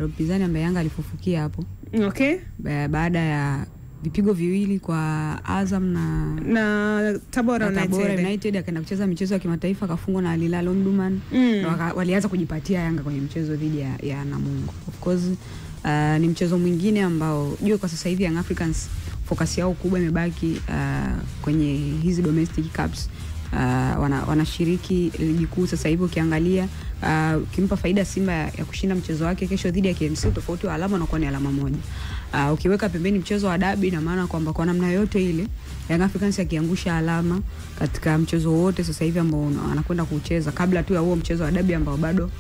mpinzani ambaye Yanga alifufukia hapo. Okay. Baada ya vipigo viwili kwa Azam na Tabora United akaenda kucheza michezo ya kimataifa akafungwa na Al Hilal Omdurman. Walianza kujipatia Yanga kwenye mchezo dhidi ya Namungo. Of course ni mchezo mwingine ambao jua kwa sasa hivi Young Africans focus yao kubwa imebaki kwenye hizi domestic cups. Wanashiriki ligi kuu sasa hivi. Ukiangalia kimpa faida Simba ya kushinda mchezo wake kesho dhidi ya KMC, tofauti wa alama na kwa ni alama moja. Ukiweka pembeni mchezo wa dabi, na maana kwamba kwa namna yote ile Young Africans yakiangusha alama katika mchezo wote sasa hivi ambao anakwenda kucheza kabla tu ya huo mchezo wa dabi ambao bado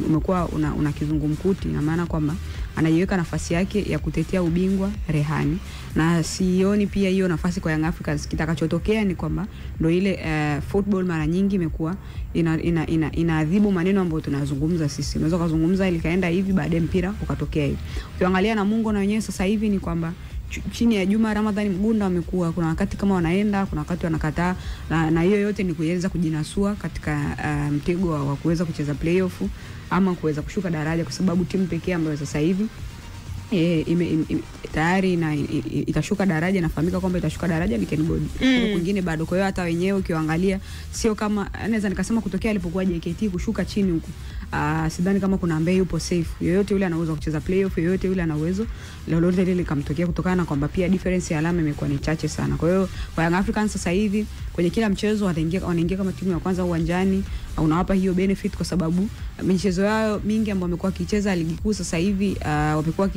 umekuwa una kizungumkuti, na maana kwamba anajiweka nafasi yake ya kutetea ubingwa rehani. Na sioni pia hiyo nafasi kwa Young Africans. Kitakachotokea ni kwamba ndio ile football mara nyingi imekuwa inaadhibu maneno ambayo tunazungumza sisi. Unaweza kuzungumza ile kaenda hivi baadaye mpira ukatokea hivi. Ukiangalia Namungo na wenyewe sasa hivi ni kwamba chini ya Juma Ramadhani Mgunda wamekuwa kuna wakati kama wanaenda, kuna wakati wanakataa, na hiyo yote ni kuweza kujinasua katika mtego wa kuweza kucheza playoff ama kuweza kushuka daraja, kwa sababu timu pekee ambayo sasa hivi tayari na itashuka daraja, nafahamika kwamba itashuka daraja ni Kengold. Kwingine bado. Kwa hiyo hata wenyewe ukiangalia sio kama naweza nikasema kutokea alipokuwa JKT kushuka chini huko, sidhani kama kuna ambaye yupo safe. Yoyote yule anaweza kucheza playoff, yoyote yule ana uwezo lolote lile likamtokea, kutokana na kwamba pia difference ya alama imekuwa ni chache sana. Kwa hiyo kwa Young Africans sasa hivi kwenye kila mchezo wanaingia kama timu ya kwanza uwanjani, unawapa hiyo benefit kwa sababu michezo yao mingi ambayo wamekuwa kicheza ligi kuu sasa hivi wamekuwa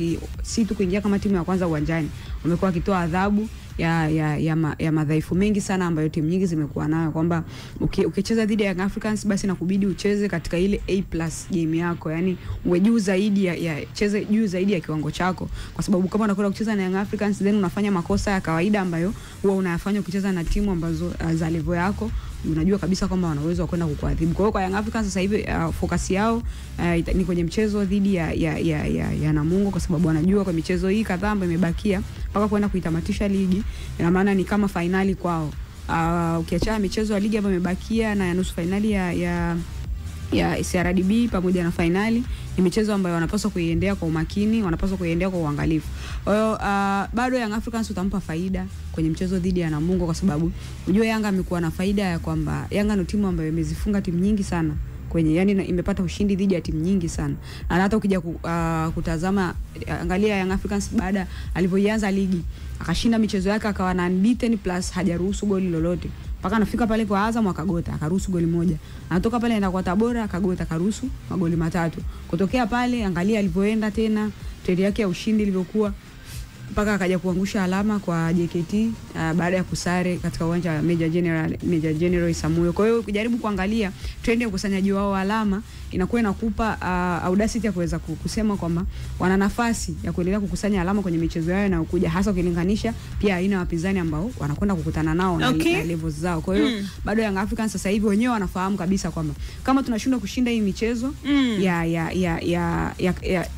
si tu kuingia kama timu ya kwanza uwanjani, wamekuwa wakitoa adhabu ya madhaifu mengi sana ambayo timu nyingi zimekuwa nayo, kwamba ukicheza dhidi ya Young Africans basi nakubidi ucheze katika ile A+ game yako, yani uwe juu zaidi cheze juu zaidi ya kiwango chako, kwa sababu kama unakwenda kucheza na Young Africans then unafanya makosa ya kawaida ambayo huwa unayafanya ukicheza na timu ambazo za level yako, unajua kabisa kwamba wana uwezo wa kwenda kukuadhibu. Kwa hiyo kwa Young Africans sasa hivi focus yao ni kwenye mchezo dhidi ya Namungo, kwa sababu wanajua kwa michezo hii kadhaa ambayo imebakia mpaka kwenda kuitamatisha ligi, ina maana ni kama finali kwao. Ukiacha michezo ya ligi ambayo imebakia na nusu finali ya CRDB pamoja na finali, ni michezo ambayo wanapaswa kuiendea kwa umakini, wanapaswa kuiendea kwa uangalifu. Kwa hiyo bado Young Africans utampa faida kwenye mchezo dhidi ya Namungo, kwa sababu unajua Yanga amekuwa na faida ya kwamba Yanga ni timu ambayo imezifunga timu nyingi sana kwenye, yani imepata ushindi dhidi ya timu nyingi sana. Na hata ukija kutazama, angalia Young Africans baada alivyoanza ligi akashinda michezo yake akawa na unbeaten plus hajaruhusu goli lolote. Paka anafika pale kwa Azam akagota, akaruhusu goli moja. Anatoka pale anaenda kwa Tabora akagota, akaruhusu magoli 3. Kutokea pale angalia alivyoenda tena trade yake ya ushindi ilivyokuwa, mpaka akaja kuangusha alama kwa JKT baada ya kusare katika uwanja wa Major General Samuel. Kwa hiyo ukijaribu kuangalia trend ya ukusanyaji wao alama inakuwa inakupa audacity ya kuweza kusema kwamba wana nafasi ya kuendelea kukusanya alama kwenye michezo yao na ukuja, hasa ukilinganisha pia aina wapinzani ambao wanakwenda kukutana nao na levels zao. Kwa hiyo bado Young Africans sasa hivi wenyewe wanafahamu kabisa kwamba kama tunashindwa kushinda hii michezo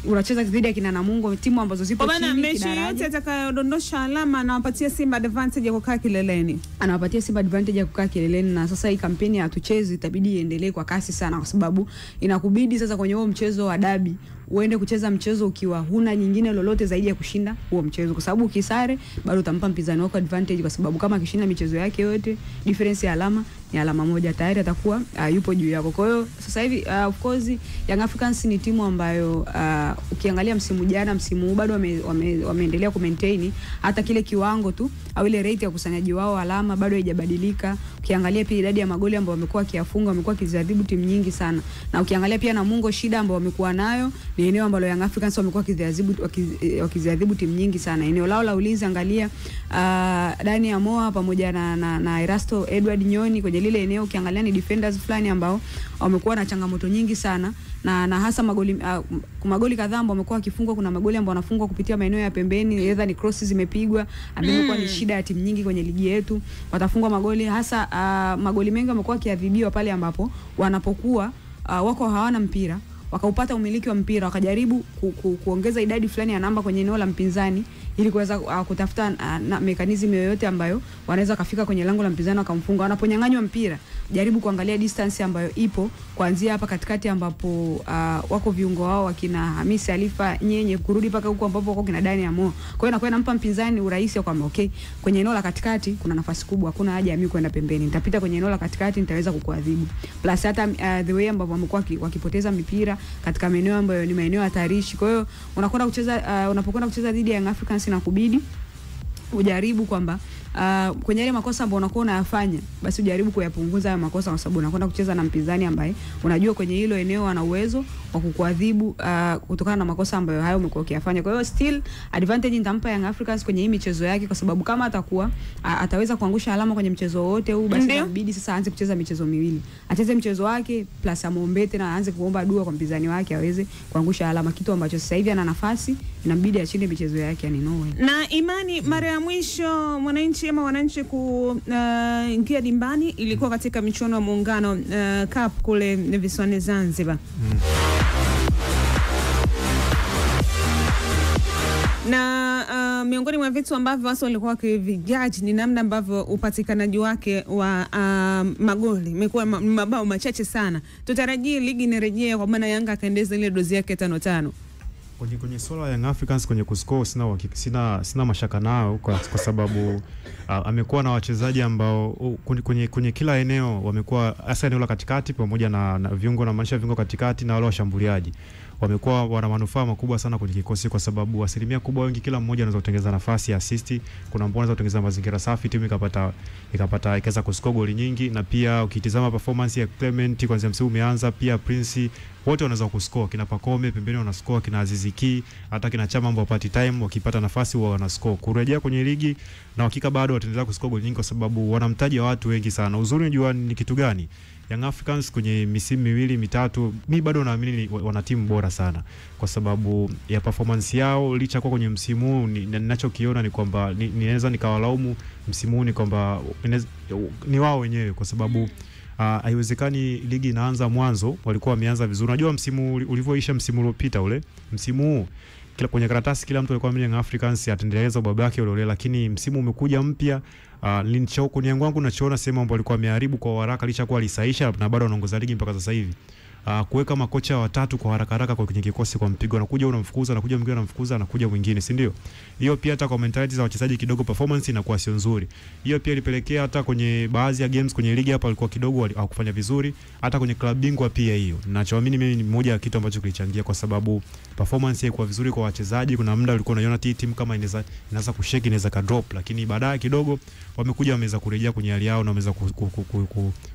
unacheza dhidi ya kina Namungo, timu ambazo zipo chini kidaraja, atakayodondosha alama na wapatia Simba advantage ya kukaa kileleni. Anawapatia Simba advantage ya kukaa kileleni, na sasa hii kampeni ya tucheze itabidi iendelee kwa kasi sana, kwa sababu inakubidi sasa kwenye huo mchezo wa dabi uende kucheza mchezo ukiwa huna nyingine lolote zaidi ya kushinda huo mchezo, kwa sababu ukisare bado utampa mpinzani wako advantage, kwa sababu kama akishinda michezo yake yote difference ya alama ni alama moja, tayari atakuwa yupo juu yako. Kwa hiyo sasa hivi of course Young Africans ni timu ambayo ukiangalia msimu jana, msimu huu bado wameendelea kumaintain hata kile kiwango tu au ile rate ya kusanyaji wao alama bado haijabadilika. Ukiangalia pia idadi ya magoli ambayo wamekuwa kiafunga, wamekuwa kiziadhibu timu nyingi sana. Na ukiangalia pia Namungo, shida ambayo wamekuwa nayo ni eneo ambalo Young Africans wamekuwa kiziadhibu timu nyingi sana. Eneo lao la ulinzi, angalia Dani Amoa pamoja na Erasto Edward Nyoni kwenye lile eneo, ukiangalia ni defenders fulani ambao wamekuwa na changamoto nyingi sana, na hasa magoli kadhaa ambao wamekuwa wakifungwa. Kuna magoli ambao wanafungwa kupitia maeneo ya pembeni, either ni crosses zimepigwa, amekuwa ni shida ya timu nyingi kwenye ligi yetu. Watafungwa magoli, hasa magoli mengi wamekuwa kiadhibiwa pale ambapo wanapokuwa wako hawana mpira, wakaupata umiliki wa mpira, wakajaribu kuongeza idadi fulani ya namba kwenye eneo la mpinzani ili kuweza kutafuta mekanizmu yoyote ambayo wanaweza kufika kwenye lango la mpinzani wakamfunga. Wanaponyang'anywa mpira jaribu kuangalia distance ambayo ipo kuanzia hapa katikati ambapo wako viungo wao wakina Hamisi Alifa Nyenye kurudi paka huko ambapo wako kina Dani Amo. Kwa hiyo inakuwa inampa mpinzani urahisi wa kwamba okay, kwenye eneo la katikati kuna nafasi kubwa, hakuna haja ya mimi kwenda pembeni. Nitapita kwenye eneo la katikati, nitaweza kukuadhibu. Plus hata the way ambavyo wamekuwa wakipoteza mipira katika maeneo ambayo ni maeneo hatarishi. Kwa hiyo unakwenda kucheza unapokwenda kucheza dhidi ya Young Africans na kubidi ujaribu kwamba kwenye ile makosa ambayo unakuwa unayafanya basi ujaribu kuyapunguza haya makosa, kwa sababu unakwenda kucheza na mpinzani ambaye unajua kwenye hilo eneo ana uwezo wa kukuadhibu kutokana na makosa ambayo hayo umekuwa ukiyafanya. Kwa hiyo still advantage nitampa Young Africans kwenye hii michezo yake, kwa sababu kama atakuwa ataweza kuangusha alama kwenye mchezo wote huu, basi inabidi sasa aanze kucheza michezo miwili. Acheze mchezo wake plus amuombe tena aanze kuomba dua kwa mpinzani wake aweze kuangusha alama, kitu ambacho sasa hivi ana nafasi, inabidi achinde michezo yake yani no way. Na Imani, mara ya mwisho wananchi kuingia dimbani ilikuwa katika michuano ya Muungano Cup kule visiwani Zanzibar. Na miongoni mwa vitu ambavyo watu walikuwa wakivijaji ni namna ambavyo upatikanaji wake wa magoli imekuwa mabao machache sana. Tutarajie ligi inarejea kwa maana Yanga akaendeza ile dozi yake 5-5. Kwenye swala ya Young Africans kwenye kuscore sina mashaka nao kwa sababu amekuwa na wachezaji ambao kwenye kila eneo wamekuwa, hasa eneo la katikati pamoja na viungo, na maanisha viungo katikati na wale washambuliaji wamekuwa wana manufaa makubwa sana kwenye kikosi, kwa sababu asilimia kubwa wengi kila mmoja anaweza kutengeneza nafasi ya assist, kuna mmoja anaweza kutengeneza mazingira safi timu ikaweza kuscore goli nyingi. Na pia ukitizama performance ya Clement kwanza msimu umeanza, pia Prince, wote wanaweza kuscore, kina Pakome pembeni wana score, kina Aziziki, hata kina Chama ambao party time wakipata nafasi wao wana score. Kurejea kwenye ligi na hakika bado wataendelea kuscore goli nyingi, kwa sababu wanamtaji watu wengi sana. Uzuri unajua ni kitu gani? Young Africans kwenye misimu miwili mitatu, mimi bado naamini wana timu bora sana kwa sababu ya performance yao. Licha kwa kwenye msimu huu ninachokiona ni kwamba ninaweza nikawalaumu msimu huu ni kwamba ni wao wenyewe, kwa sababu haiwezekani ligi inaanza mwanzo walikuwa wameanza vizuri. Unajua msimu ulivyoisha msimu uliopita ule, msimu huu kwenye karatasi kila mtu alikuwa Young Africans ataendeleza baba yake ule, lakini msimu umekuja mpya. Linchoko ni yangu nachoona sema ambao alikuwa ameharibu kwa haraka, licha kwa alisaisha na bado anaongoza ligi mpaka sasa hivi. Kuweka makocha watatu kwa haraka kwenye kikosi kwa mpigo, anakuja unamfukuza, anakuja mwingine anamfukuza, anakuja mwingine, si ndio? Hiyo pia hata kwa mentality za wachezaji kidogo performance inakuwa sio nzuri. Hiyo pia ilipelekea hata kwenye baadhi ya games kwenye ligi hapa alikuwa kidogo hakufanya vizuri, hata kwenye club bingwa pia hiyo. Ninachoamini mimi ni moja ya kitu ambacho kilichangia, kwa sababu performance haikuwa vizuri kwa wachezaji. Kuna muda ulikuwa unaona timu kama inaweza kushake, inaweza ka drop, lakini baadaye kidogo wamekuja wameweza kurejea kwenye hali yao na wameweza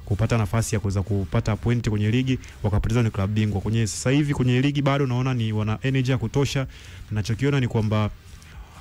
kupata nafasi ya kuweza kupata point kwenye ligi, wakapoteza ni club bingwa. Kwenye sasa hivi kwenye ligi bado naona ni wana energy ya kutosha. Ninachokiona ni kwamba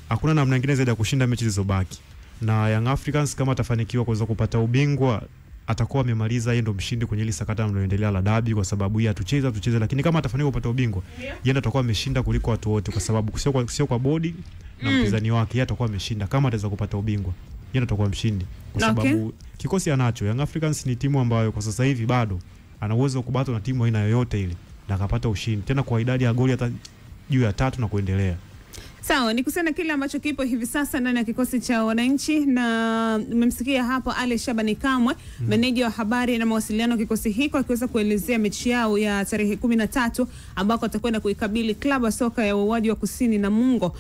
hakuna namna nyingine zaidi ya kushinda mechi zilizobaki, na Young Africans kama atafanikiwa kuweza kupata ubingwa atakuwa amemaliza, yeye ndo mshindi kwenye ile sakata linaloendelea la dabi, kwa sababu yeye tucheze, lakini kama atafanikiwa kupata ubingwa yeye atakuwa ameshinda kuliko watu wote, kwa sababu sio kwa bodi na mpinzani wake, yeye atakuwa ameshinda. Kama ataweza kupata ubingwa yeye atakuwa mshindi, kwa sababu kikosi anacho. Young Africans ni timu ambayo kwa sasa hivi bado ana uwezo wa kubato na timu aina yoyote ile na akapata ushindi, tena kwa idadi ya goli hata juu ya 3 na kuendelea. Sawa, ni kusema kile ambacho kipo hivi sasa ndani ya kikosi cha wananchi, na umemsikia hapo Ali Shabani Kamwe, meneja wa habari na mawasiliano kikosi hiko, akiweza kuelezea mechi yao ya tarehe 13 ambako atakwenda kuikabili klabu ya soka ya Wawadi wa Kusini Namungo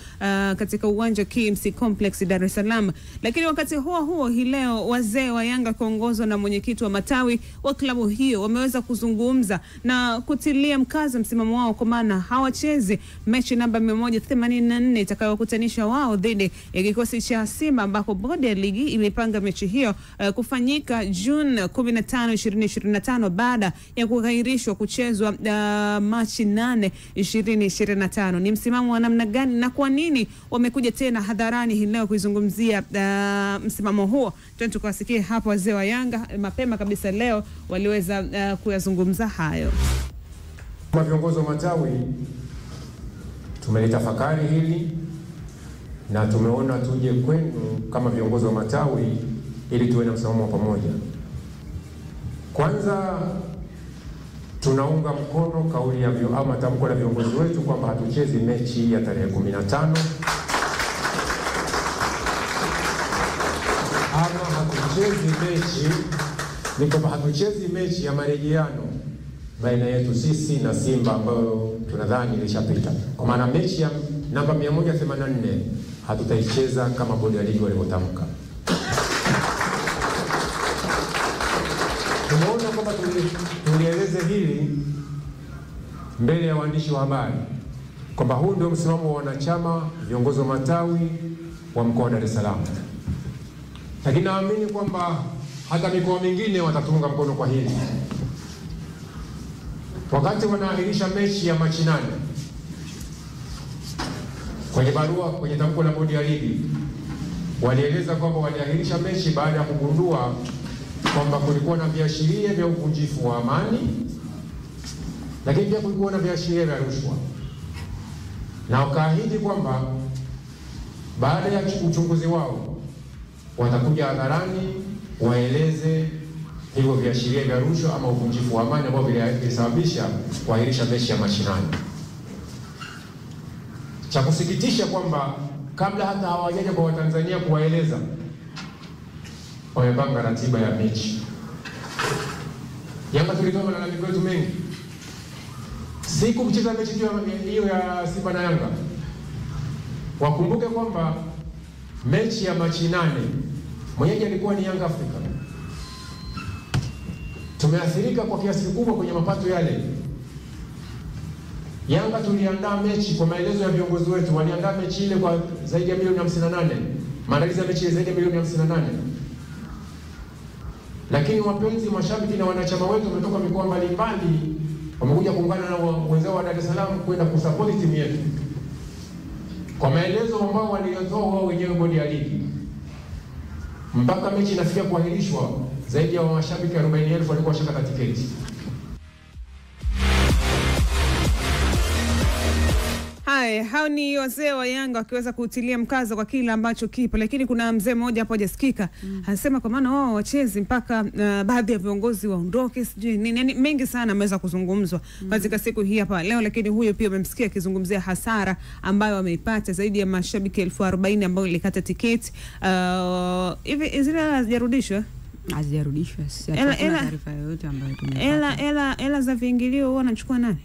katika uwanja KMC Complex Dar es Salaam. Lakini wakati huo hii leo wazee wa Yanga kuongozwa na mwenyekiti wa matawi wa klabu hiyo wameweza kuzungumza na kutilia mkazo msimamo wao, kwa maana hawachezi mechi namba 184 itakayokutanisha wao dhidi ya kikosi cha Simba, ambako bodi ya ligi imepanga mechi hiyo kufanyika June 15, 2025 baada ya kugairishwa kuchezwa Machi 8, 2025. Ni msimamo wa namna gani na kwa nini wamekuja tena hadharani hii leo kuizungumzia msimamo huo? Tukawasikie hapo wazee wa Yanga mapema kabisa leo waliweza kuyazungumza hayo. Kwa viongozi wa matawi tumelitafakari hili na tumeona tuje kwenu kama viongozi wa matawi ili tuwe na msimamo wa pamoja. Kwanza tunaunga mkono kauli ya tamko la viongozi wetu kwamba hatuchezi mechi ya tarehe 15 ama hatuchezi mechi ni kwamba hatuchezi mechi ya marejeano baina yetu sisi na Simba ambayo tunadhani ilishapita. Kwa maana mechi ya namba 184 hatutaicheza kama bodi ya ligi walivyotamka. Tumeona kwamba tulieleze hili mbele ya waandishi wa habari kwamba huu ndio msimamo wa wanachama, viongozi wa matawi wa mkoa wa Dar es Salaam. Lakini naamini kwamba hata mikoa mingine watatunga mkono kwa hili. Wakati wanaahirisha mechi ya Machi 8 kwenye barua, kwenye tamko la bodi ya ligi walieleza kwamba waliahirisha mechi baada ya kugundua kwamba kulikuwa na viashiria vya uvunjifu wa amani, lakini pia kulikuwa na viashiria vya rushwa, na wakaahidi kwamba baada ya uchunguzi wao watakuja hadharani waeleze hivyo viashiria vya rushwa ama uvunjifu wa amani ambao vilisababisha kuahirisha mechi ya Machi 8. Cha kusikitisha kwamba kabla hata hawajaja kwa Watanzania kuwaeleza, wamepanga ratiba ya mechi. Yanga tulitoa malalamiko yetu mengi. Siku kucheza mechi hiyo ya Simba na Yanga, wakumbuke kwamba mechi ya Machi 8 mwenyeji alikuwa ni Yanga Afrika. Tumeathirika kwa kiasi kikubwa kwenye mapato yale. Yanga tuliandaa mechi kwa maelezo ya viongozi wetu, waliandaa mechi ile kwa zaidi ya milioni 58. Maandalizi ya mechi ile zaidi ya milioni 58. Lakini wapenzi, mashabiki na wanachama wetu wametoka mikoa mbalimbali wamekuja kuungana na wenzao wa Dar es Salaam kwenda kusupport timu yetu. Kwa maelezo ambao waliotoa wao wenyewe bodi ya ligi, mpaka mechi inafikia kuahirishwa, zaidi ya mashabiki 40,000 walikuwa washakata tiketi. Hao ni wazee wa Yanga wakiweza kutilia mkazo kwa kila ambacho kipo, lakini kuna mzee mmoja hapo hajasikika anasema kwa maana wao wachezi mpaka baadhi ya viongozi waondoke, sijui nini, mengi sana ameweza kuzungumzwa katika siku hii hapa leo. Lakini huyo pia umemsikia akizungumzia hasara ambayo wameipata, zaidi ya mashabiki 40,000 ambao ilikata tiketi. Hivi zile hazijarudishwa? Hazijarudishwa. Sasa taarifa yoyote ambayo tumepata. Ela za viingilio huwa anachukua nani?